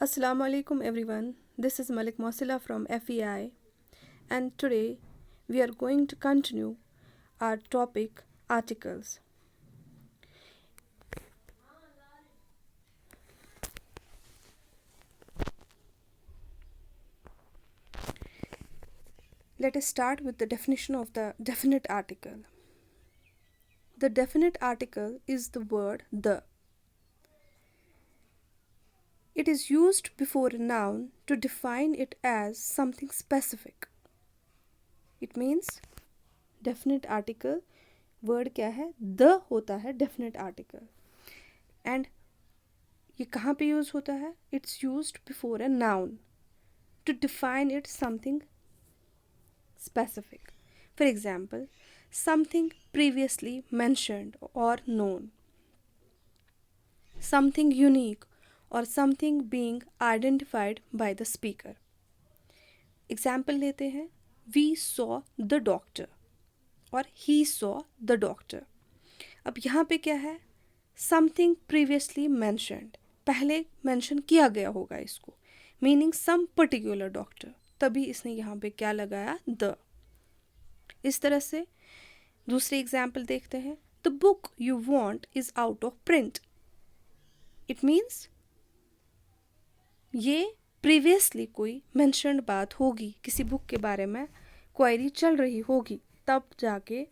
Assalamu alaikum everyone. This is Malik Mosila from FEI, and today we are going to continue our topic articles. Let us start with the definition of the definite article. The definite article is the word the. It is used before a noun to define it as something specific. It means definite article word क्या है the होता है definite article and ये कहाँ पे use होता है it's used before a noun to define it something specific for example something previously mentioned और नोन समथिंग यूनिक और something being identified by the speaker example लेते हैं वी सॉ द डॉक्टर और ही सॉ द डॉक्टर अब यहाँ पे क्या है समथिंग प्रीवियसली मैंशनड पहले मेंशन किया गया होगा इसको मीनिंग सम पर्टिकुलर डॉक्टर तभी इसने यहाँ पे क्या लगाया द इस तरह से दूसरे एग्जाम्पल देखते हैं the book you want is out of print it means ये प्रीवियसली कोई मेंशनड बात होगी किसी बुक के बारे में क्वेरी चल रही होगी तब जाके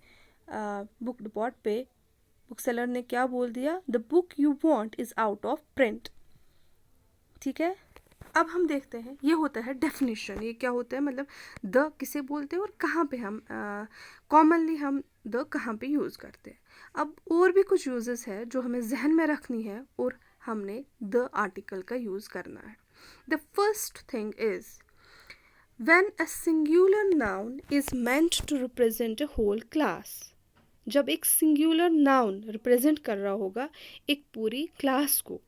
बुक डिपॉट पे बुक सेलर ने क्या बोल दिया the book you want is out of print ठीक है अब हम देखते हैं ये होता है डेफिनेशन ये क्या होता है मतलब द किसे बोलते हैं और कहाँ पे हम कॉमनली हम द कहाँ पे यूज़ करते हैं अब और भी कुछ यूजेस है जो हमें जहन में रखनी है और हमने द आर्टिकल का यूज़ करना है the first thing is when a singular noun is meant to represent a whole class जब एक सिंगुलर नाउन रिप्रेजेंट कर रहा होगा एक पूरी क्लास को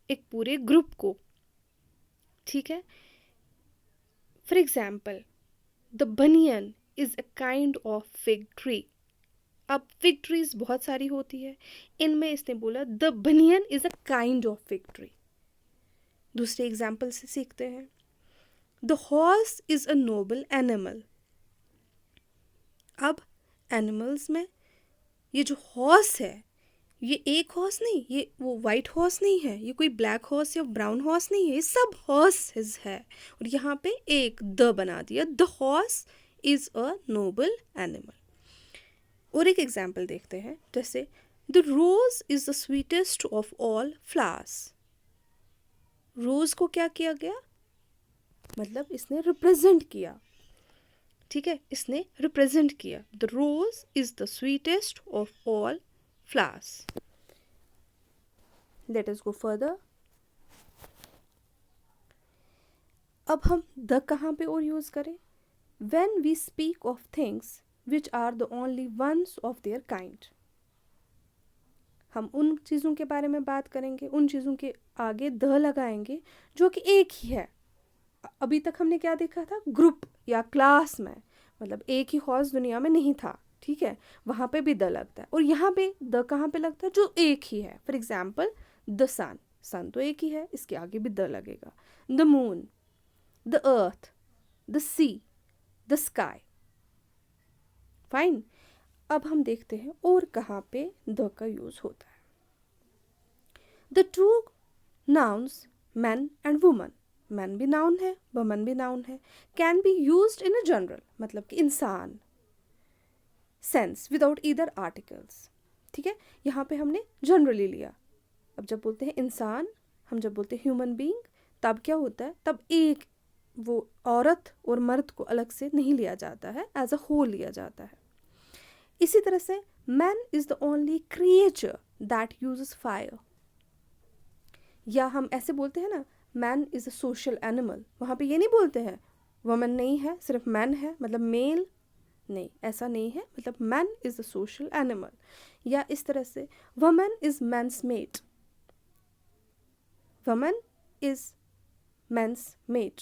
एक पूरे ग्रुप को ठीक है for example the banyan is a kind of fig tree अब फिग ट्रीज बहुत सारी होती है इनमें इसने बोला the banyan is a kind of fig tree दूसरे एग्जाम्पल से सीखते हैं the horse is a noble animal अब एनिमल्स में ये जो हॉर्स है ये एक हॉर्स नहीं ये वो वाइट हॉर्स नहीं है ये कोई ब्लैक हॉर्स या ब्राउन हॉर्स नहीं है ये सब हॉर्सेस है और यहाँ पे एक द बना दिया the horse is a noble animal और एक एग्जाम्पल देखते हैं जैसे the rose is the sweetest of all flowers rose को क्या किया गया मतलब इसने रिप्रेजेंट किया ठीक है इसने रिप्रेजेंट किया the rose is the sweetest of all flowers let us go further अब हम द कहाँ पे और यूज़ करें when we speak of things which are the only ones of their kind हम उन चीज़ों के बारे में बात करेंगे उन चीज़ों के आगे द लगाएंगे जो कि एक ही है अभी तक हमने क्या देखा था ग्रुप या क्लास में मतलब एक ही हॉर्स दुनिया में नहीं था ठीक है वहाँ पे भी द लगता है और यहाँ पे द कहाँ पे लगता है जो एक ही है फॉर एग्जाम्पल द सन सन तो एक ही है इसके आगे भी द लगेगा the moon the earth the see the sky fine अब हम देखते हैं और कहाँ पे द का यूज होता है the two nouns man and woman man भी नाउन है वुमन भी नाउन है can be used in a general मतलब कि इंसान सेंस विदाउट ईदर आर्टिकल्स ठीक है यहाँ पे हमने जनरली लिया अब जब बोलते हैं इंसान हम जब बोलते हैं ह्यूमन बीइंग तब क्या होता है तब एक वो औरत और मर्द को अलग से नहीं लिया जाता है एज अ होल लिया जाता है इसी तरह से man is the only creature that uses fire या हम ऐसे बोलते हैं ना man is a social animal वहाँ पे ये नहीं बोलते हैं वुमन नहीं है सिर्फ मैन है मतलब मेल नहीं ऐसा नहीं है मतलब man is a social animal या इस तरह से woman is man's mate woman is man's mate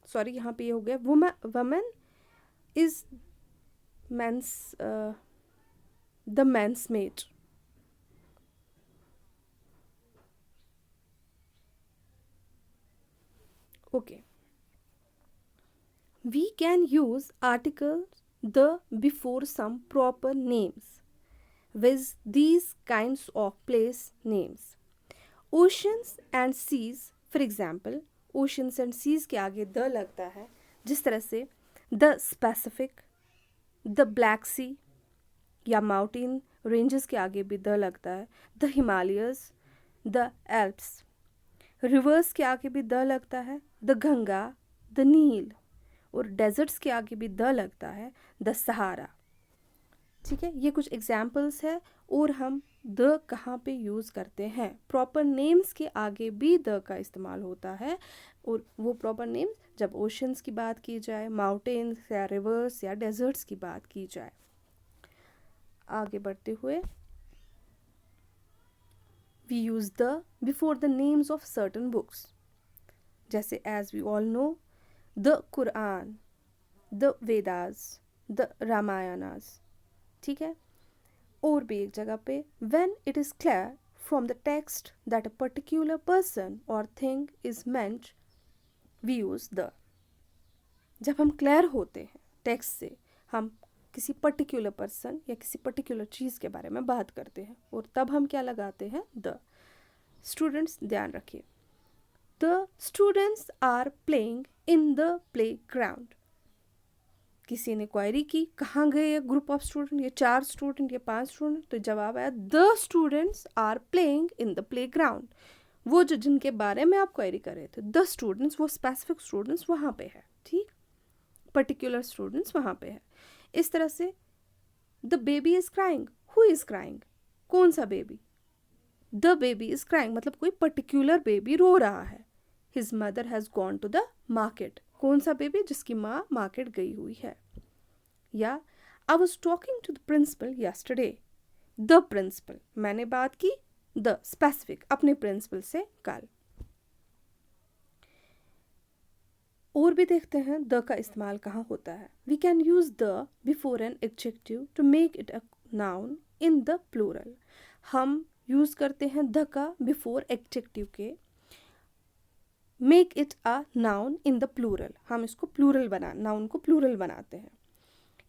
sorry यहाँ पे ये हो गया woman is man's the man's mate okay, we can use articles the before some proper names with these kinds of place names. Oceans and seas, for example, oceans and seas के आगे the लगता है, जिस तरह से the Pacific, the Black Sea, या mountain ranges के आगे भी द लगता है, the Himalayas, the Alps. Reverse के आगे भी द लगता है, द गंगा, द नील. और डेजर्ट्स के आगे भी द लगता है, द सहारा. ठीक है, ये कुछ एग्जाम्पल्स है. और हम द कहाँ पे यूज़ करते हैं? प्रॉपर नेम्स के आगे भी द का इस्तेमाल होता है. और वो प्रॉपर नेम्स जब ओशंस की बात की जाए, माउंटेन्स या रिवर्स या डेजर्ट्स की बात की जाए. आगे बढ़ते हुए, we use the before the names of certain books, जैसे as we all know the Quran, the Vedas, the Ramayanas. ठीक है. और भी एक जगह पे, when it is clear from the text that a particular person or thing is meant, we use the. जब हम क्लियर होते हैं टेक्स्ट से, हम किसी पर्टिकुलर पर्सन या किसी पर्टिकुलर चीज़ के बारे में बात करते हैं, और तब हम क्या लगाते हैं? द. स्टूडेंट्स ध्यान रखिए, the students are playing in the playground. किसी ने क्वेरी की, कहाँ गए ये ग्रुप ऑफ स्टूडेंट, ये 4 स्टूडेंट, ये 5 स्टूडेंट? तो जवाब आया the students are playing in the playground. वो जो जिनके बारे में आप क्वेरी कर रहे थे, द स्टूडेंट्स, वो स्पेसिफिक स्टूडेंट्स वहाँ पे है. ठीक, पर्टिकुलर स्टूडेंट्स वहाँ पे है. इस तरह से the baby is crying, who is crying? कौन सा baby? The baby is crying, मतलब कोई पर्टिकुलर बेबी रो रहा है. His mother has gone to the market. कौन सा बेबी? जिसकी माँ मार्केट गई हुई है. या I was talking to the principal yesterday. The principal, मैंने बात की, द स्पेसिफिक, अपने प्रिंसिपल से कल. और भी देखते हैं द का इस्तेमाल कहाँ होता है. We can use the before an adjective to make it a noun in the plural. हम यूज़ करते हैं द का बिफोर एडजेक्टिव के, make it a noun in the plural. हम इसको प्लूरल नाउन को प्लूरल बनाते हैं.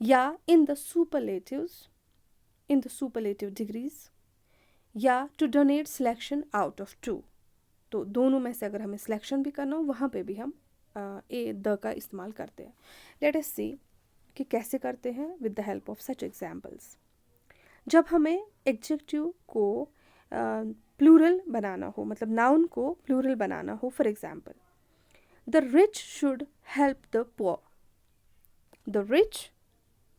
या in the superlatives, in the superlative degrees, या to denote selection out of 2. तो दोनों में से अगर हमें सिलेक्शन भी करना हो, वहाँ पे भी हम द का इस्तेमाल करते हैं. लेट अस सी कि कैसे करते हैं with the help of such examples. जब हमें एडजेक्टिव को प्लूरल बनाना हो, मतलब नाउन को प्लूरल बनाना हो, for example, the rich should help the poor. The rich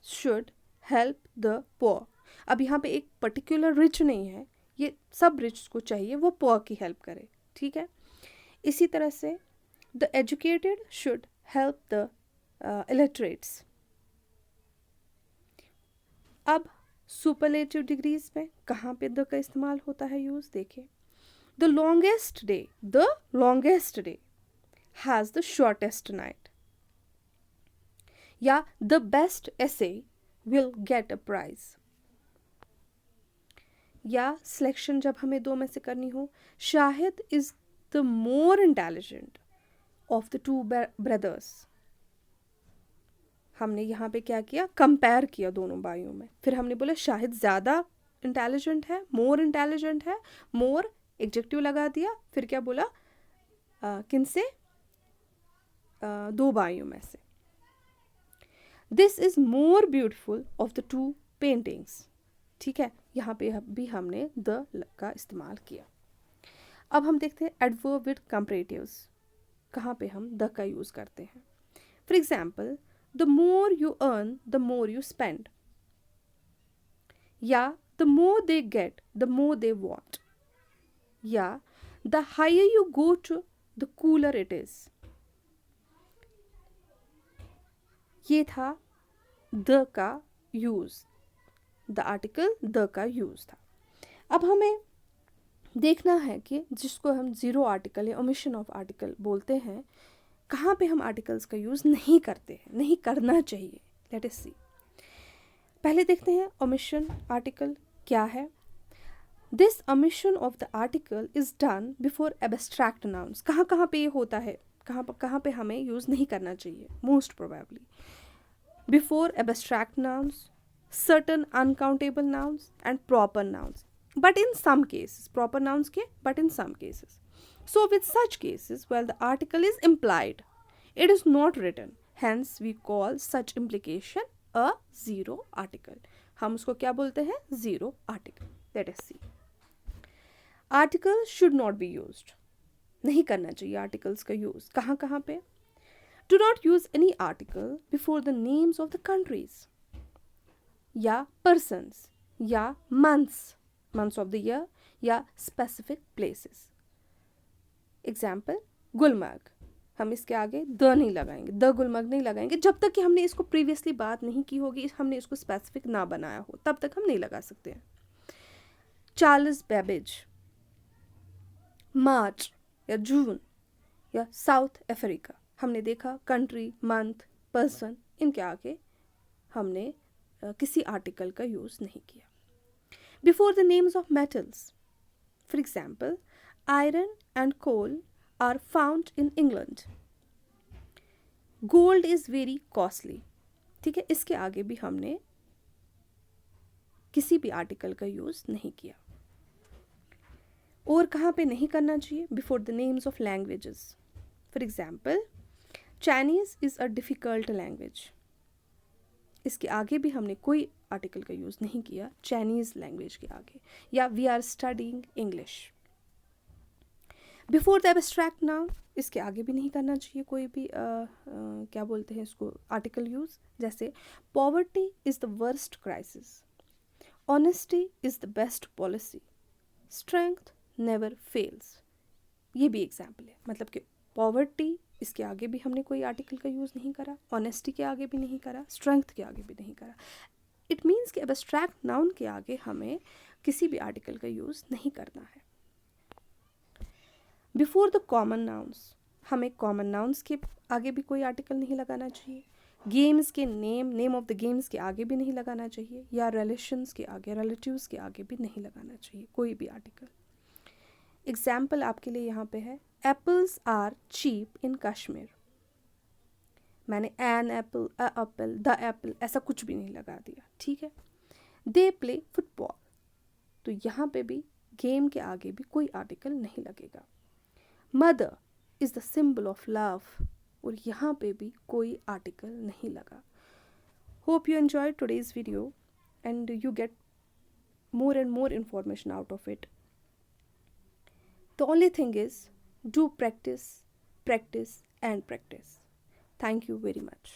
should help the poor. अब यहाँ पे एक पर्टिकुलर रिच नहीं है, ये सब रिच को चाहिए वो पुअर की हेल्प करे. ठीक है. इसी तरह से the educated should help the illiterates. अब सुपरलेटिव डिग्रीज में कहाँ पे द का इस्तेमाल होता है यूज़? देखिए, the longest day has the shortest night. या the best essay will get a prize. या सिलेक्शन जब हमें दो में से करनी हो, Shahid is the more intelligent of the 2 brothers. हमने यहाँ पे क्या किया? कंपेयर किया दोनों भाइयों में. फिर हमने बोला शाहिद ज़्यादा इंटेलिजेंट है, मोर इंटेलिजेंट है, मोर एडजेक्टिव लगा दिया. फिर क्या बोला? किन से? 2 भाइयों में से. This is more beautiful of the 2 paintings. ठीक है, यहाँ पे भी हमने द का इस्तेमाल किया. अब हम देखते हैं एडवर्ब विद कंपैरेटिव्स, कहाँ पे हम द का यूज़ करते हैं. For example, the more you earn the more you spend. या the more they get the more they want. या the higher you go to the cooler it is. ये था द का यूज़, द आर्टिकल द का use था. अब हमें देखना है कि जिसको हम ज़ीरो आर्टिकल या ओमिशन ऑफ आर्टिकल बोलते हैं, कहाँ पे हम आर्टिकल्स का यूज़ नहीं करते हैं, नहीं करना चाहिए. लेट अस सी. पहले देखते हैं ओमिशन आर्टिकल क्या है. This omission of the article is done before abstract nouns. कहाँ कहाँ पे ये होता है? कहाँ पे हमें यूज़ नहीं करना चाहिए most probably? Before abstract nouns, certain uncountable nouns and proper nouns, but in some cases proper nouns के but in some cases. So with such cases, well, the article is implied, it is not written, hence we call such implication a zero article. हम उसको क्या बोलते हैं? Zero article. Let us see. Articles should not be used. नहीं करना चाहिए articles का use. कहाँ कहाँ पे? Do not use any article before the names of the countries, या persons, या months of the year, या specific places. एग्जाम्पल गुलमर्ग, हम इसके आगे द नहीं लगाएंगे, द गुलमर्ग नहीं लगाएंगे जब तक कि हमने इसको प्रीवियसली बात नहीं की होगी, हमने इसको स्पेसिफिक ना बनाया हो, तब तक हम नहीं लगा सकते हैं. चार्ल्स बेबेज, मार्च या जून, या साउथ अफ्रीका, हमने देखा कंट्री, मंथ, पर्सन, इनके आगे हमने किसी आर्टिकल का यूज़ नहीं किया. Before the names of metals, for example iron and coal are found in England, gold is very costly. ठीक है, इसके आगे भी हमने किसी भी आर्टिकल का यूज़ नहीं किया. और कहाँ पे नहीं करना चाहिए? Before the names of languages, for example Chinese is a difficult language, इसके आगे भी हमने कोई आर्टिकल का यूज़ नहीं किया चाइनीज़ लैंग्वेज के आगे. या we are studying English. Before the abstract noun, इसके आगे भी नहीं करना चाहिए कोई भी क्या बोलते हैं इसको, आर्टिकल यूज़. जैसे poverty is the worst crisis, honesty is the best policy, strength never fails. ये भी एग्जाम्पल है. मतलब कि पॉवर्टी, इसके आगे भी हमने कोई आर्टिकल का यूज़ नहीं करा, ऑनेस्टी के आगे भी नहीं करा, स्ट्रेंथ के आगे भी नहीं करा. इट मीन्स कि एब्स्ट्रैक्ट नाउन के आगे हमें किसी भी आर्टिकल का यूज़ नहीं करना है. बिफोर द कॉमन नाउन्स, हमें कॉमन नाउन्स के आगे भी कोई आर्टिकल नहीं लगाना चाहिए. गेम्स के नेम ऑफ द गेम्स के आगे भी नहीं लगाना चाहिए, या रिलेशंस के आगे, रिलेटिव्स के आगे भी नहीं लगाना चाहिए कोई भी आर्टिकल. एग्जाम्पल आपके लिए यहाँ पे है, apples are cheap in Kashmir. मैंने an apple, a apple, the apple ऐसा कुछ भी नहीं लगा दिया. ठीक है. दे प्ले फुटबॉल, तो यहाँ पे भी गेम के आगे भी कोई आर्टिकल नहीं लगेगा. Mother is the symbol of love, और यहाँ पे भी कोई आर्टिकल नहीं लगा. Hope you enjoy today's video and you get more and more information out of it. The only thing is, do practice, practice and practice. Thank you very much.